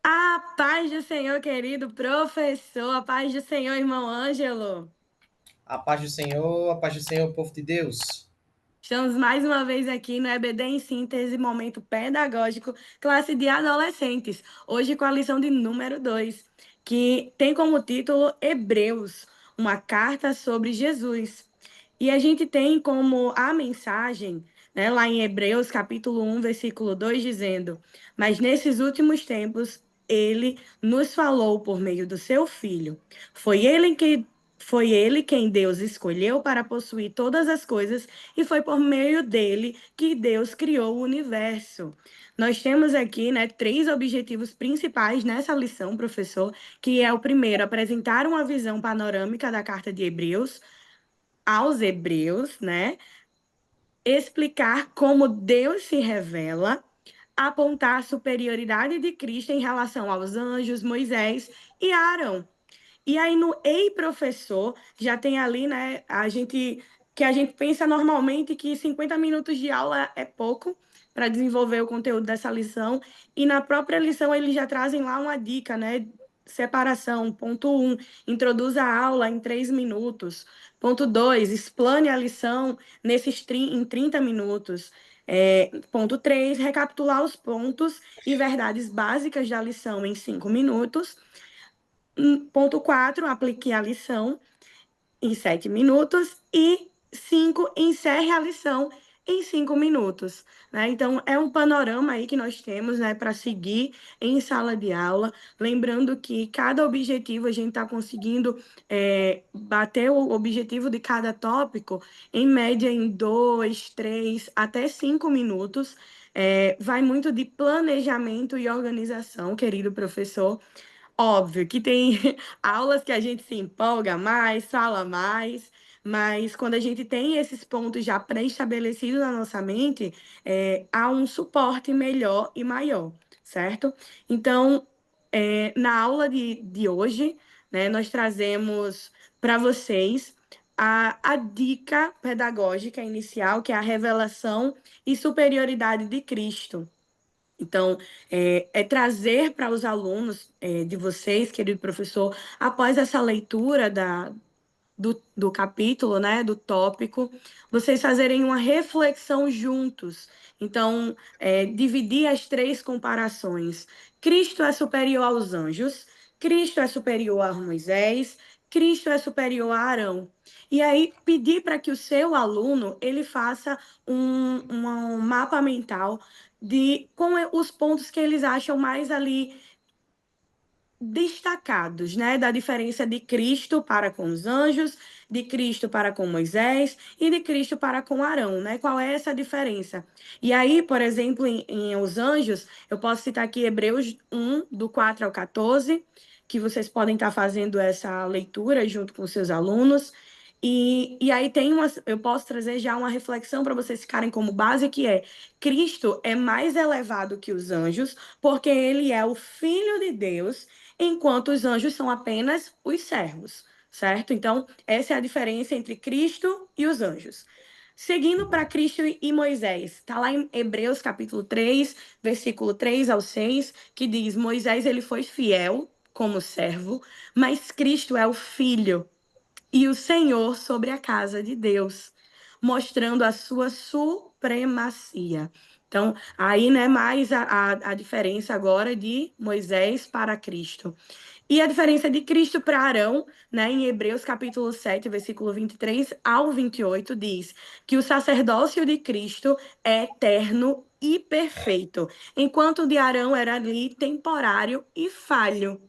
A paz do Senhor, querido professor, a paz do Senhor, irmão Ângelo. A paz do Senhor, povo de Deus. Estamos mais uma vez aqui no EBD em Síntese, momento pedagógico, classe de adolescentes. Hoje com a lição de número 2, que tem como título Hebreus, uma carta sobre Jesus. E a gente tem como a mensagem, né, lá em Hebreus, capítulo 1, versículo 2, dizendo: Mas nesses últimos tempos, ele nos falou por meio do seu Filho. Foi ele quem Deus escolheu para possuir todas as coisas e foi por meio dele que Deus criou o universo. Nós temos aqui, né, três objetivos principais nessa lição, professor, que é o primeiro, apresentar uma visão panorâmica da carta de Hebreus aos Hebreus, né? Explicar como Deus se revela, apontar a superioridade de Cristo em relação aos anjos, Moisés e Arão. E aí no Ei Professor, já tem ali, né, a gente pensa normalmente que 50 minutos de aula é pouco para desenvolver o conteúdo dessa lição, e na própria lição eles já trazem lá uma dica, né? Separação, ponto 1, introduza a aula em 3 minutos. Ponto 2, explane a lição em 30 minutos. Ponto 3, recapitular os pontos e verdades básicas da lição em 5 minutos. Ponto 4, aplique a lição em 7 minutos. E 5, encerre a lição em 5 minutos. Né? Então, é um panorama aí que nós temos, né, para seguir em sala de aula. Lembrando que cada objetivo a gente está conseguindo bater o objetivo de cada tópico, em média, em 2, 3, até 5 minutos. Vai muito de planejamento e organização, querido professor. Óbvio que tem aulas que a gente se empolga mais, fala mais, mas quando a gente tem esses pontos já pré-estabelecidos na nossa mente, há um suporte melhor e maior, certo? Então, na aula de hoje, né, nós trazemos para vocês a dica pedagógica inicial, que é a revelação e superioridade de Cristo. Então, trazer para os alunos de vocês, querido professor, após essa leitura do capítulo, né, do tópico, vocês fazerem uma reflexão juntos. Então, dividir as três comparações. Cristo é superior aos anjos, Cristo é superior a Moisés, Cristo é superior a Arão. E aí, pedir para que o seu aluno ele faça um mapa mental com os pontos que eles acham mais ali destacados, né, da diferença de Cristo para com os anjos, de Cristo para com Moisés e de Cristo para com Arão, né? Qual é essa diferença? E aí, por exemplo, em os anjos, eu posso citar aqui Hebreus 1, do 4 ao 14, que vocês podem estar fazendo essa leitura junto com seus alunos. E aí eu posso trazer já uma reflexão para vocês ficarem como base, que é Cristo é mais elevado que os anjos, porque ele é o Filho de Deus, enquanto os anjos são apenas os servos, certo? Então, essa é a diferença entre Cristo e os anjos. Seguindo para Cristo e Moisés, está lá em Hebreus capítulo 3, versículo 3 ao 6, que diz: Moisés ele foi fiel como servo, mas Cristo é o filho e o Senhor sobre a casa de Deus, mostrando a sua supremacia. Então, aí, né, mais a diferença agora de Moisés para Cristo. E a diferença de Cristo para Arão, né, em Hebreus capítulo 7, versículo 23 ao 28, diz que o sacerdócio de Cristo é eterno e perfeito, enquanto o de Arão era ali temporário e falho.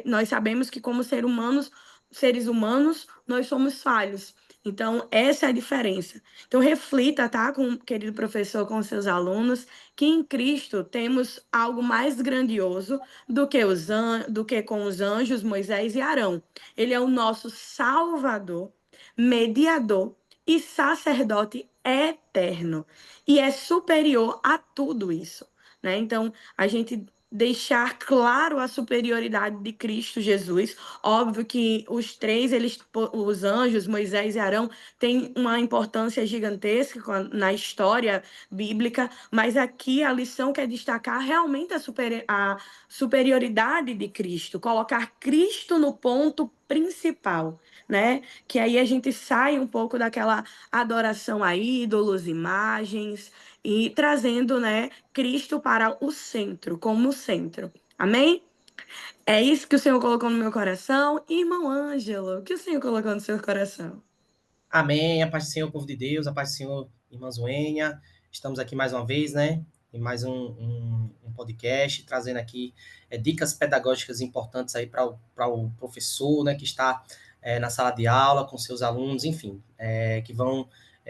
Nós sabemos que, como seres humanos, nós somos falhos. Então, essa é a diferença. Então, reflita, tá, querido professor, com seus alunos, que em Cristo temos algo mais grandioso do que com os anjos, Moisés e Arão. Ele é o nosso Salvador, mediador e sacerdote eterno. E é superior a tudo isso. Né? Então, a gente deixar claro a superioridade de Cristo Jesus. Óbvio que os três, os anjos, Moisés e Arão, têm uma importância gigantesca na história bíblica, mas aqui a lição quer destacar realmente a superioridade de Cristo, colocar Cristo no ponto principal, né? Que aí a gente sai um pouco daquela adoração a ídolos, imagens, e trazendo, né, Cristo para o centro, como centro. Amém? É isso que o Senhor colocou no meu coração. Irmão Ângelo, o que o Senhor colocou no seu coração? Amém. A paz do Senhor, povo de Deus, a paz do Senhor, irmã Zuênia. Estamos aqui mais uma vez, né? Em mais um podcast, trazendo aqui dicas pedagógicas importantes aí para o professor, né? Que está na sala de aula com seus alunos, enfim, que vão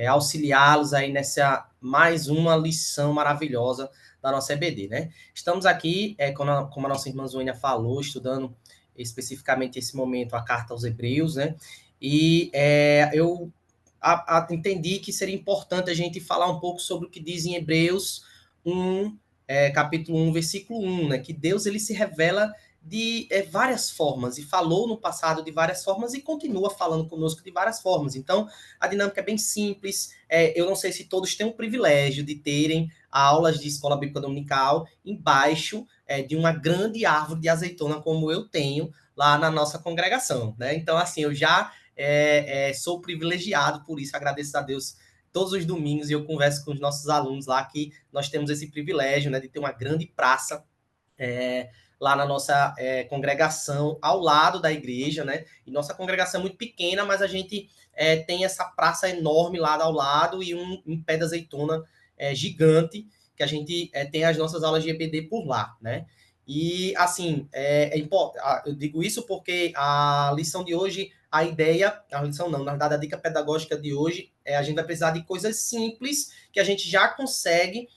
auxiliá-los aí nessa mais uma lição maravilhosa da nossa EBD, né? Estamos aqui, como a nossa irmã Zuênia falou, estudando especificamente esse momento a carta aos Hebreus, né? E eu entendi que seria importante a gente falar um pouco sobre o que diz em Hebreus 1, capítulo 1, versículo 1, né? Que Deus ele se revela de várias formas, e falou no passado de várias formas, e continua falando conosco de várias formas. Então, a dinâmica é bem simples. Eu não sei se todos têm o privilégio de terem aulas de escola bíblica dominical embaixo de uma grande árvore de azeitona, como eu tenho lá na nossa congregação, né? Então, assim, eu já sou privilegiado por isso, agradeço a Deus todos os domingos, e eu converso com os nossos alunos lá, que nós temos esse privilégio, né, de ter uma grande praça lá na nossa congregação, ao lado da igreja, né, e nossa congregação é muito pequena, mas a gente tem essa praça enorme lá ao lado, e um pé de azeitona gigante, que a gente tem as nossas aulas de EPD por lá, né. E, assim, eu digo isso porque a lição de hoje, a lição não, na verdade, a dica pedagógica de hoje, a gente vai precisar de coisas simples, que a gente já consegue,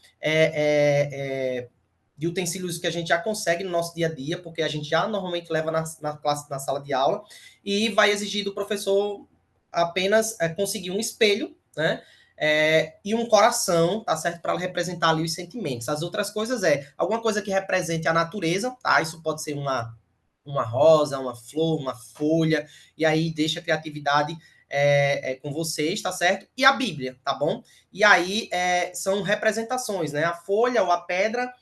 de utensílios que a gente já consegue no nosso dia a dia, porque a gente já normalmente leva na classe, na sala de aula, e vai exigir do professor apenas conseguir um espelho, né? E um coração, tá certo? Para representar ali os sentimentos. As outras coisas alguma coisa que represente a natureza, tá? Isso pode ser uma rosa, uma flor, uma folha, e aí deixa a criatividade com vocês, tá certo? E a Bíblia, tá bom? E aí são representações, né? A folha ou a pedra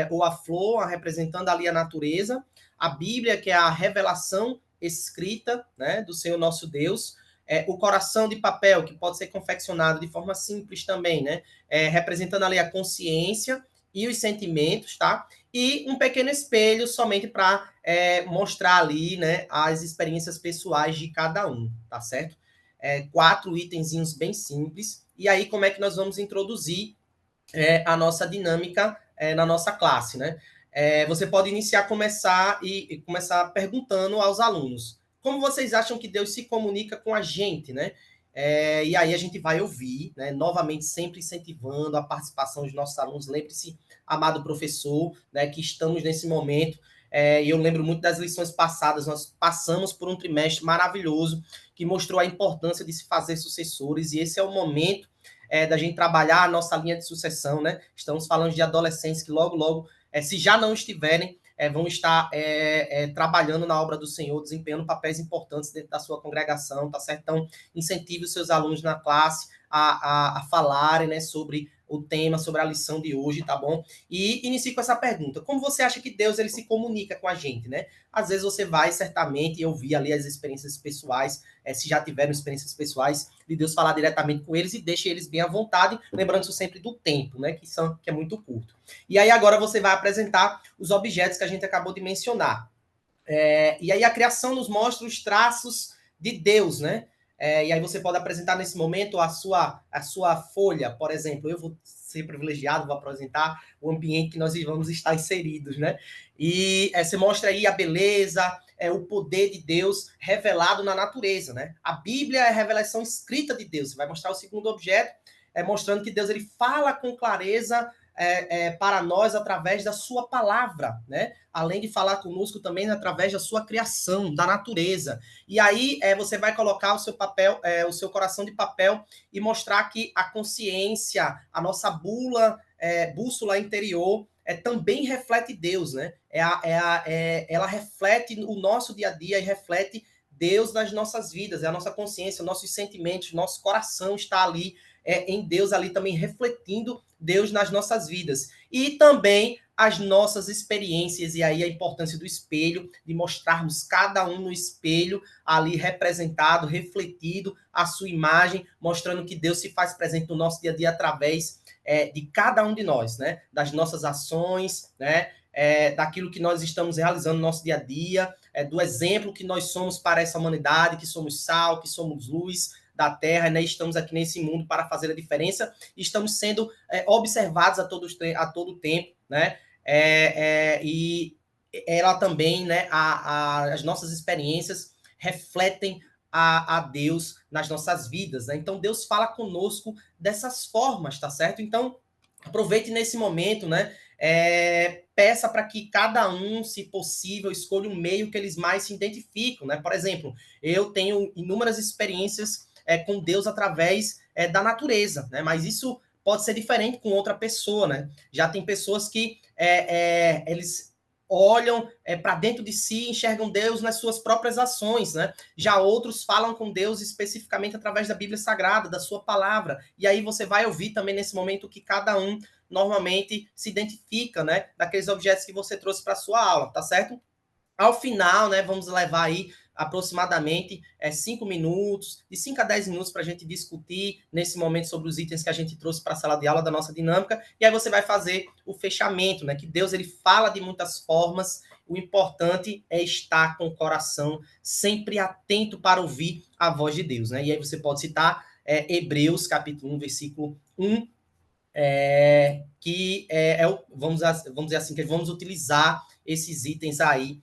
ou a flor, representando ali a natureza, a Bíblia, que é a revelação escrita, né, do Senhor nosso Deus, o coração de papel, que pode ser confeccionado de forma simples também, né, representando ali a consciência e os sentimentos, tá? E um pequeno espelho somente para mostrar ali, né, as experiências pessoais de cada um, tá certo? 4 itenzinhos bem simples. E aí, como é que nós vamos introduzir a nossa dinâmica na nossa classe, né? Você pode começar perguntando aos alunos como vocês acham que Deus se comunica com a gente, né? E aí a gente vai ouvir, né? Novamente, sempre incentivando a participação dos nossos alunos. Lembre-se, amado professor, né, que estamos nesse momento. E eu lembro muito das lições passadas, nós passamos por um trimestre maravilhoso que mostrou a importância de se fazer sucessores, e esse é o momento da gente trabalhar a nossa linha de sucessão, né? Estamos falando de adolescentes que logo, logo, se já não estiverem, vão estar trabalhando na obra do Senhor, desempenhando papéis importantes dentro da sua congregação, tá certo? Então, incentive os seus alunos na classe a falarem, né, sobre o tema, sobre a lição de hoje, tá bom? E inicie com essa pergunta: como você acha que Deus ele se comunica com a gente, né? Às vezes você vai certamente ouvir ali as experiências pessoais, se já tiveram experiências pessoais, de Deus falar diretamente com eles, e deixe eles bem à vontade, lembrando sempre do tempo, né? Que é muito curto. E aí agora você vai apresentar os objetos que a gente acabou de mencionar. E aí a criação nos mostra os traços de Deus, né? E aí você pode apresentar nesse momento a sua folha, por exemplo. Eu vou ser privilegiado, vou apresentar o ambiente que nós vamos estar inseridos, né? E você mostra aí a beleza, o poder de Deus revelado na natureza, né? A Bíblia é a revelação escrita de Deus. Você vai mostrar o segundo objeto, mostrando que Deus ele fala com clareza para nós através da sua palavra, né? Além de falar conosco também através da sua criação, da natureza. E aí você vai colocar o seu papel, o seu coração de papel, e mostrar que a consciência, a nossa bússola interior, também reflete Deus, né? Ela reflete o nosso dia a dia e reflete Deus nas nossas vidas, é a nossa consciência, nossos sentimentos, nosso coração está ali em Deus, ali também refletindo Deus nas nossas vidas. E também as nossas experiências, e aí a importância do espelho, de mostrarmos cada um no espelho, ali representado, refletido, a sua imagem, mostrando que Deus se faz presente no nosso dia a dia através de cada um de nós, né? Das nossas ações, né? Daquilo que nós estamos realizando no nosso dia a dia, do exemplo que nós somos para essa humanidade, que somos sal, que somos luz da terra, né? Estamos aqui nesse mundo para fazer a diferença, estamos sendo observados a todo tempo, né? E ela também, né? As nossas experiências refletem a Deus nas nossas vidas, né? Então Deus fala conosco dessas formas, tá certo? Então aproveite nesse momento, né? Peça para que cada um, se possível, escolha um meio que eles mais se identificam, né? Por exemplo, eu tenho inúmeras experiências com Deus através da natureza, né? Mas isso pode ser diferente com outra pessoa, né? Já tem pessoas que eles olham para dentro de si, enxergam Deus nas suas próprias ações, né? Já outros falam com Deus especificamente através da Bíblia Sagrada, da sua palavra. E aí você vai ouvir também nesse momento que cada um normalmente se identifica, né? Daqueles objetos que você trouxe para sua aula, tá certo? Ao final, né, vamos levar aí aproximadamente 5 minutos, de 5 a 10 minutos para a gente discutir nesse momento sobre os itens que a gente trouxe para a sala de aula da nossa dinâmica, e aí você vai fazer o fechamento, né, que Deus ele fala de muitas formas, o importante é estar com o coração sempre atento para ouvir a voz de Deus, né, e aí você pode citar Hebreus capítulo 1, versículo 1, que vamos dizer assim, que vamos utilizar esses itens aí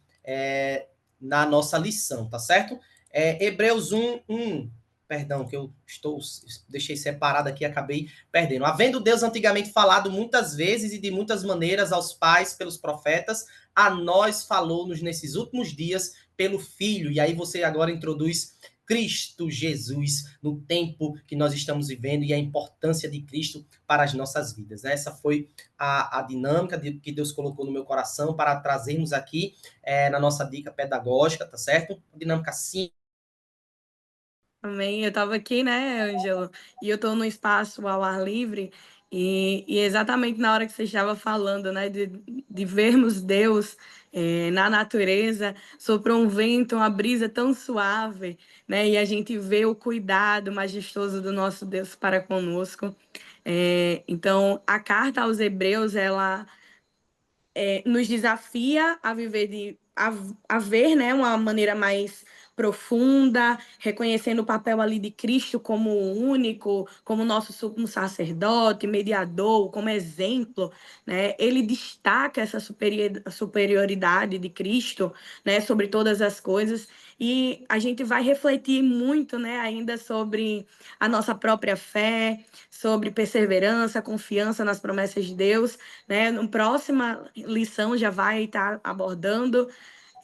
na nossa lição, tá certo? Hebreus 1, perdão, que eu deixei separado aqui, acabei perdendo. Havendo Deus antigamente falado muitas vezes e de muitas maneiras aos pais pelos profetas, a nós falou-nos nesses últimos dias pelo Filho. E aí você agora introduz Cristo Jesus no tempo que nós estamos vivendo e a importância de Cristo para as nossas vidas. Essa foi a dinâmica que Deus colocou no meu coração para trazermos aqui na nossa dica pedagógica, tá certo? Dinâmica sim. Amém. Eu estava aqui, né, Ângelo? E eu estou no espaço ao ar livre, e exatamente na hora que você estava falando, né, de vermos Deus na natureza, soprou um vento, uma brisa tão suave, né, e a gente vê o cuidado majestoso do nosso Deus para conosco. Então, a carta aos Hebreus, ela nos desafia a viver a ver, né, uma maneira mais profunda, reconhecendo o papel ali de Cristo como único, como nosso sumo sacerdote, mediador, como exemplo, né? Ele destaca essa superioridade de Cristo, né, sobre todas as coisas, e a gente vai refletir muito, né, ainda sobre a nossa própria fé, sobre perseverança, confiança nas promessas de Deus, né? No próxima lição já vai estar abordando,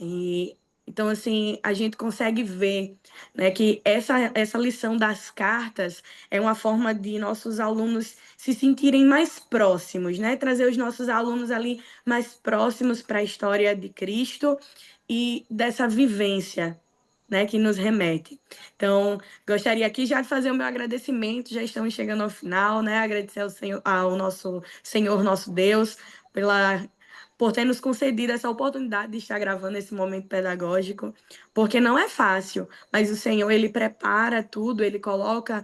e então assim a gente consegue ver, né, que essa lição das cartas é uma forma de nossos alunos se sentirem mais próximos, né? Trazer os nossos alunos ali mais próximos para a história de Cristo e dessa vivência, né, que nos remete. Então, gostaria aqui já de fazer o meu agradecimento, já estamos chegando ao final, né? Agradecer ao Senhor, ao nosso Senhor, nosso Deus, por ter nos concedido essa oportunidade de estar gravando esse momento pedagógico, porque não é fácil, mas o Senhor, ele prepara tudo, ele coloca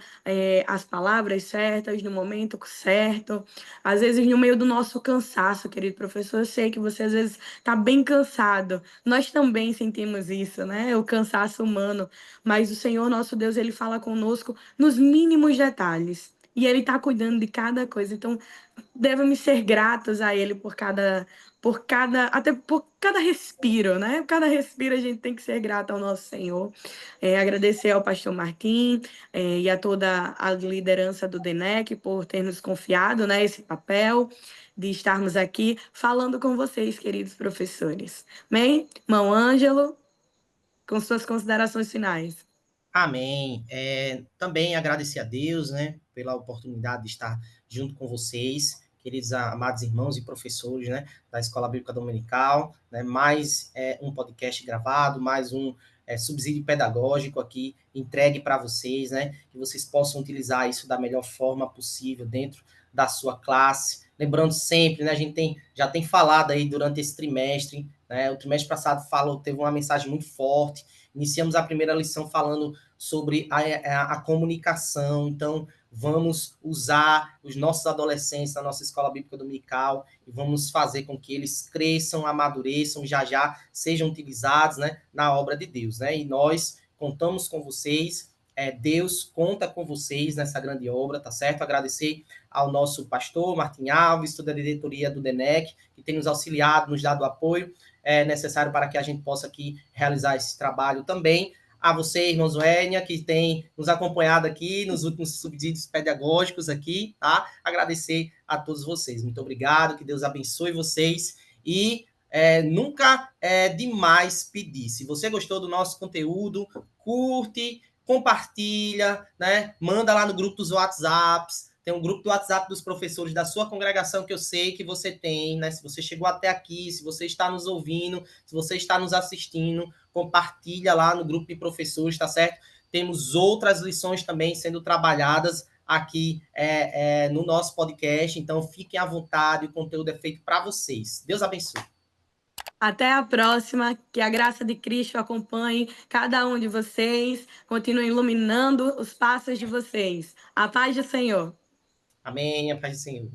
as palavras certas no momento certo, às vezes no meio do nosso cansaço, querido professor, eu sei que você às vezes está bem cansado, nós também sentimos isso, né? O cansaço humano, mas o Senhor, nosso Deus, ele fala conosco nos mínimos detalhes. E ele está cuidando de cada coisa. Então, devemos ser gratos a ele até por cada respiro, né? Cada respiro a gente tem que ser grato ao nosso Senhor. Agradecer ao pastor Martim e a toda a liderança do DENEC por ter nos confiado, né, esse papel de estarmos aqui falando com vocês, queridos professores. Bem, irmão Ângelo, com suas considerações finais. Amém. Também agradecer a Deus, né, pela oportunidade de estar junto com vocês. queridos amados irmãos e professores, né, da Escola Bíblica Dominical, né, mais um podcast gravado, mais um subsídio pedagógico aqui entregue para vocês, né, que vocês possam utilizar isso da melhor forma possível dentro da sua classe. Lembrando sempre, né, a gente já tem falado aí durante esse trimestre, né, o trimestre passado teve uma mensagem muito forte. Iniciamos a primeira lição falando sobre a comunicação. Então, vamos usar os nossos adolescentes na nossa escola bíblica dominical e vamos fazer com que eles cresçam, amadureçam, já sejam utilizados, né, na obra de Deus, né? E nós contamos com vocês, Deus conta com vocês nessa grande obra, tá certo? Agradecer ao nosso pastor Martim Alves, toda a diretoria do DENEC, que tem nos auxiliado, nos dado o apoio necessário para que a gente possa aqui realizar esse trabalho também. A você, irmão Zoénia, que tem nos acompanhado aqui nos últimos subsídios pedagógicos aqui, tá? Agradecer a todos vocês. Muito obrigado, que Deus abençoe vocês e nunca é demais pedir. Se você gostou do nosso conteúdo, curte, compartilha, né? Manda lá no grupo dos WhatsApps. Tem um grupo do WhatsApp dos professores da sua congregação que eu sei que você tem, né? Se você chegou até aqui, se você está nos ouvindo, se você está nos assistindo, compartilha lá no grupo de professores, tá certo? Temos outras lições também sendo trabalhadas aqui no nosso podcast, então fiquem à vontade, o conteúdo é feito para vocês. Deus abençoe. Até a próxima, que a graça de Cristo acompanhe cada um de vocês, continue iluminando os passos de vocês. A paz do Senhor. Amém, a paz do Senhor.